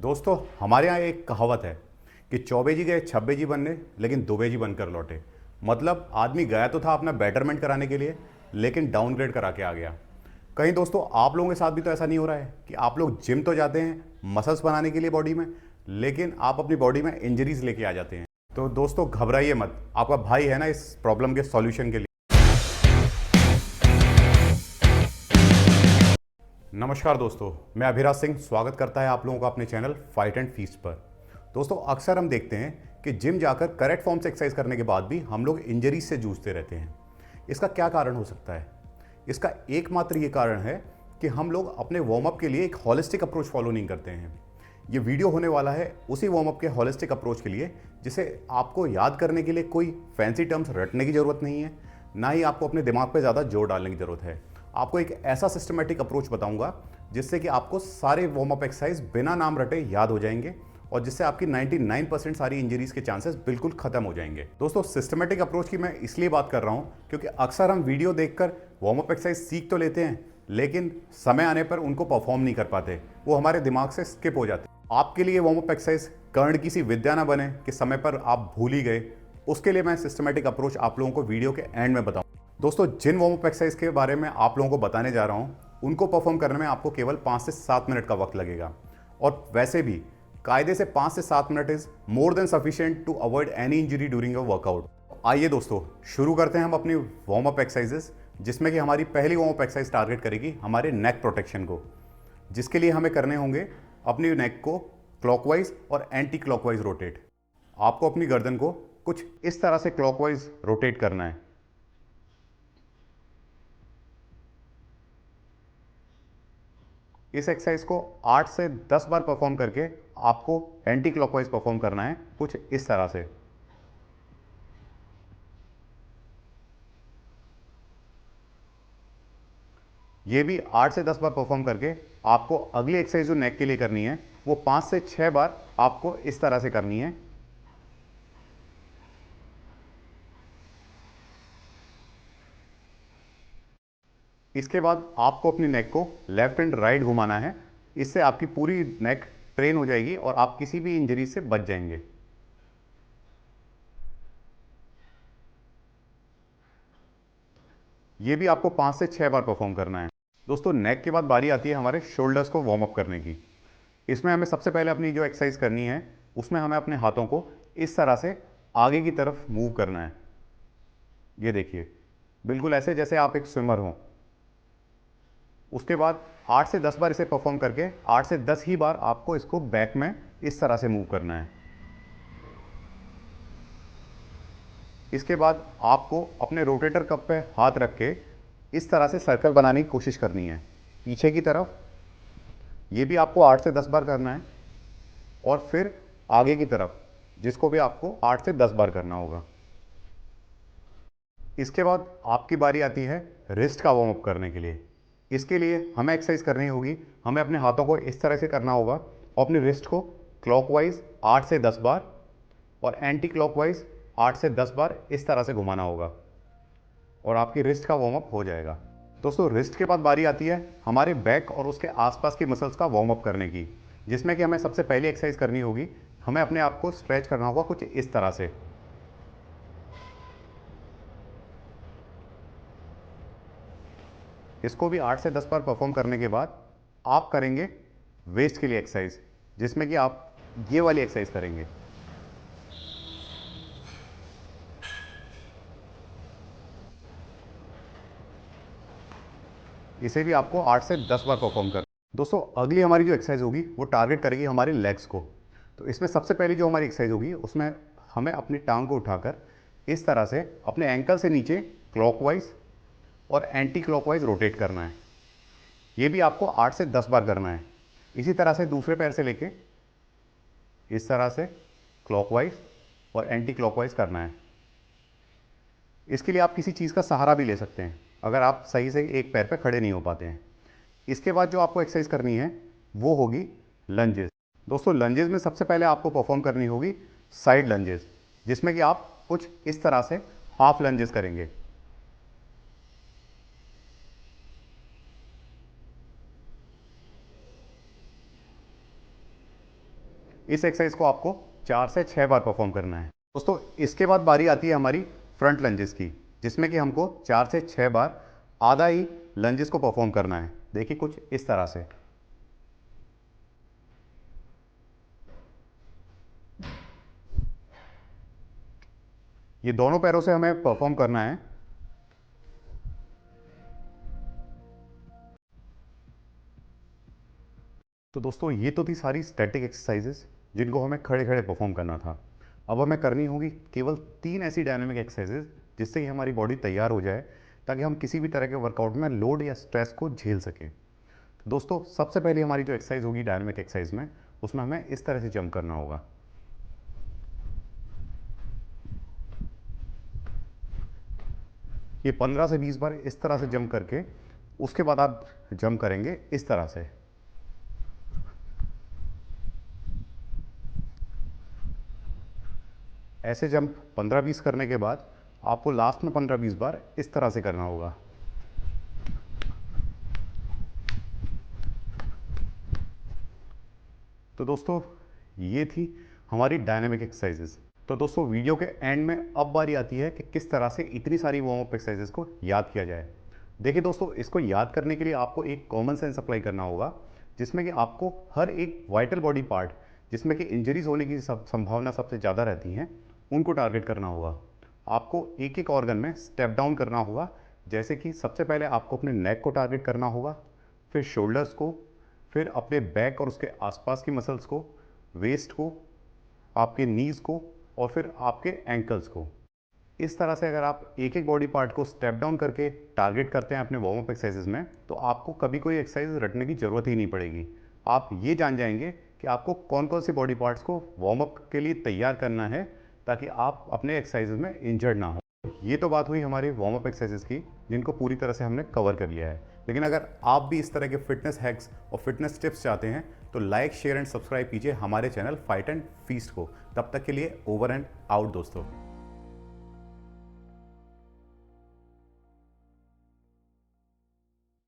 दोस्तों, हमारे यहाँ एक कहावत है कि चौबे जी गए छब्बे जी बनने, लेकिन दुबे जी बनकर लौटे। मतलब आदमी गया तो था अपना बेटरमेंट कराने के लिए, लेकिन डाउनग्रेड करा के आ गया। कहीं दोस्तों आप लोगों के साथ भी तो ऐसा नहीं हो रहा है कि आप लोग जिम तो जाते हैं मसल्स बनाने के लिए बॉडी में, लेकिन आप अपनी बॉडी में इंजरीज लेके आ जाते हैं। तो दोस्तों घबराइए मत, आपका भाई है ना इस प्रॉब्लम के सॉल्यूशन के लिए। नमस्कार दोस्तों, मैं अभिराज सिंह स्वागत करता है आप लोगों का अपने चैनल फाइट एंड फीस्ट पर। दोस्तों अक्सर हम देखते हैं कि जिम जाकर करेक्ट फॉर्म से एक्सरसाइज करने के बाद भी हम लोग इंजरीज से जूझते रहते हैं। इसका क्या कारण हो सकता है? इसका एकमात्र ये कारण है कि हम लोग अपने वार्म अप के लिए एक हॉलिस्टिक अप्रोच फॉलो नहीं करते हैं। ये वीडियो होने वाला है उसी वार्म अप के हॉलिस्टिक अप्रोच के लिए, जिसे आपको याद करने के लिए कोई फैंसी टर्म्स रटने की ज़रूरत नहीं है, ना ही आपको अपने दिमाग पे ज़्यादा जोर डालने की ज़रूरत है। आपको एक ऐसा सिस्टमेटिक अप्रोच बताऊंगा जिससे कि आपको सारे वार्म अप एक्सरसाइज बिना नाम रटे याद हो जाएंगे और जिससे आपकी 99% सारी इंजरीज के चांसेस बिल्कुल खत्म हो जाएंगे। दोस्तों सिस्टमेटिक अप्रोच की मैं इसलिए बात कर रहा हूं क्योंकि अक्सर हम वीडियो देखकर वार्म अप एक्सरसाइज सीख तो लेते हैं, लेकिन समय आने पर उनको परफॉर्म नहीं कर पाते, वो हमारे दिमाग से स्किप हो जाते। आपके लिए वार्म अप एक्सरसाइज कर्ण की सी विद्या ना बने कि समय पर आप भूल ही गए, उसके लिए मैं सिस्टमेटिक अप्रोच आप लोगों को वीडियो के एंड में बताऊं। दोस्तों जिन वार्म अप एक्सरसाइज के बारे में आप लोगों को बताने जा रहा हूं, उनको परफॉर्म करने में आपको केवल 5 से 7 मिनट का वक्त लगेगा। और वैसे भी कायदे से 5 से 7 minute is more than sufficient to avoid any injury during your workout. आइए दोस्तों शुरू करते हैं हम अपनी वार्म अप एक्सरसाइजेस, जिसमें कि हमारी पहली वार्म अप एक्सरसाइज टारगेट करेगी हमारे नेक प्रोटेक्शन को, जिसके लिए हमें करने होंगे अपनी नेक को क्लॉकवाइज और एंटी क्लॉकवाइज रोटेट। आपको अपनी गर्दन को कुछ इस तरह से क्लॉकवाइज रोटेट करना है। इस एक्सरसाइज को 8 से 10 बार परफॉर्म करके आपको एंटी क्लॉकवाइज परफॉर्म करना है कुछ इस तरह से। ये भी 8 से 10 बार परफॉर्म करके आपको अगली एक्सरसाइज जो नेक के लिए करनी है वो 5 से 6 बार आपको इस तरह से करनी है। इसके बाद आपको अपनी नेक को लेफ्ट एंड राइट घुमाना है। इससे आपकी पूरी नेक ट्रेन हो जाएगी और आप किसी भी इंजरी से बच जाएंगे। ये भी आपको 5 से 6 बार परफॉर्म करना है। दोस्तों नेक के बाद बारी आती है हमारे शोल्डर्स को वार्म अप करने की। इसमें हमें सबसे पहले अपनी जो एक्सरसाइज करनी है उसमें हमें अपने हाथों को इस तरह से आगे की तरफ मूव करना है। ये देखिए बिल्कुल ऐसे जैसे आप एक स्विमर हो। उसके बाद 8 से 10 बार इसे परफॉर्म करके 8 से 10 ही बार आपको इसको बैक में इस तरह से मूव करना है। इसके बाद आपको अपने रोटेटर कप पे हाथ रख के इस तरह से सर्कल बनाने की कोशिश करनी है पीछे की तरफ। ये भी आपको 8 से 10 बार करना है और फिर आगे की तरफ, जिसको भी आपको 8 से 10 बार करना होगा। इसके बाद आपकी बारी आती है रिस्ट का वार्म अप करने के लिए। इसके लिए हमें एक्सरसाइज करनी होगी, हमें अपने हाथों को इस तरह से करना होगा और अपनी रिस्ट को क्लॉकवाइज 8 से 10 बार और एंटी क्लॉकवाइज 8 से 10 बार इस तरह से घुमाना होगा और आपकी रिस्ट का वार्म अप हो जाएगा। दोस्तों रिस्ट के बाद बारी आती है हमारे बैक और उसके आसपास की मसल्स का वार्म अप करने की, जिसमें कि हमें सबसे पहली एक्सरसाइज करनी होगी, हमें अपने आप को स्ट्रेच करना होगा कुछ इस तरह से। इसको भी 8 से 10 बार परफॉर्म करने के बाद आप करेंगे वेस्ट के लिए एक्सरसाइज, जिसमें कि आप ये वाली एक्सरसाइज करेंगे। इसे भी आपको 8 से 10 बार परफॉर्म कर। दोस्तों अगली हमारी जो एक्सरसाइज होगी वो टारगेट करेगी हमारे लेग्स को। तो इसमें सबसे पहली जो हमारी एक्सरसाइज होगी उसमें हमें अपनी टांग को उठाकर इस तरह से अपने एंकल से नीचे क्लॉकवाइज और एंटी क्लॉकवाइज रोटेट करना है। ये भी आपको 8 से 10 बार करना है। इसी तरह से दूसरे पैर से लेके इस तरह से क्लॉकवाइज और एंटी क्लॉकवाइज करना है। इसके लिए आप किसी चीज़ का सहारा भी ले सकते हैं अगर आप सही से एक पैर पे खड़े नहीं हो पाते हैं। इसके बाद जो आपको एक्सरसाइज करनी है वो होगी लंजेस। दोस्तों लंजेस में सबसे पहले आपको परफॉर्म करनी होगी साइड लंजेस, जिसमें कि आप कुछ इस तरह से हाफ लंजेस करेंगे। इस एक्सरसाइज को आपको 4 से 6 बार परफॉर्म करना है। दोस्तों इसके बाद बारी आती है हमारी फ्रंट लंजेस की, जिसमें कि हमको 4 से 6 बार आधा ही लंजेस को परफॉर्म करना है। देखिए कुछ इस तरह से। ये दोनों पैरों से हमें परफॉर्म करना है। तो दोस्तों ये तो थी सारी स्टैटिक एक्सरसाइजेस जिनको हमें खड़े खड़े परफॉर्म करना था। अब हमें करनी होगी केवल 3 ऐसी डायनामिक एक्सरसाइजेस जिससे कि हमारी बॉडी तैयार हो जाए, ताकि हम किसी भी तरह के वर्कआउट में लोड या स्ट्रेस को झेल सकें। तो दोस्तों सबसे पहले हमारी जो एक्सरसाइज होगी डायनामिक एक्सरसाइज में, उसमें हमें इस तरह से जंप करना होगा। ये 15 से 20 बार इस तरह से जंप करके उसके बाद आप जंप करेंगे इस तरह से। ऐसे जंप 15-20 करने के बाद आपको लास्ट में 15-20 बार इस तरह से करना होगा। तो दोस्तों ये थी हमारी डायनामिक एक्सरसाइजेस। तो दोस्तों वीडियो के एंड में अब बारी आती है कि किस तरह से इतनी सारी वार्म अप एक्सरसाइजेस को याद किया जाए। देखिए दोस्तों, इसको याद करने के लिए आपको एक कॉमन सेंस अप्लाई करना होगा, जिसमें कि आपको हर एक वाइटल बॉडी पार्ट जिसमें कि इंजरीज होने की संभावना सबसे ज़्यादा रहती हैं, उनको टारगेट करना होगा। आपको एक एक ऑर्गन में स्टेप डाउन करना होगा। जैसे कि सबसे पहले आपको अपने नेक को टारगेट करना होगा, फिर शोल्डर्स को, फिर अपने बैक और उसके आसपास की मसल्स को, वेस्ट को, आपके नीज़ को, और फिर आपके एंकल्स को। इस तरह से अगर आप एक एक बॉडी पार्ट को स्टेप डाउन करके टारगेट करते हैं अपने वार्म अप एक्सरसाइजेज में, तो आपको कभी कोई एक्सरसाइज रटने की ज़रूरत ही नहीं पड़ेगी। आप ये जान जाएंगे कि आपको कौन कौन सी बॉडी पार्ट्स को वार्म अप के लिए तैयार करना है, ताकि आप अपने एक्सरसाइजेज में इंजर्ड ना हो। ये तो बात हुई हमारी वार्म अप एक्सरसाइजेज की, जिनको पूरी तरह से हमने कवर कर लिया है। लेकिन अगर आप भी इस तरह के फिटनेस हैक्स और फिटनेस टिप्स चाहते हैं, तो लाइक, शेयर एंड सब्सक्राइब कीजिए हमारे चैनल फाइट एंड फीस्ट को। तब तक के लिए ओवर एंड आउट दोस्तों।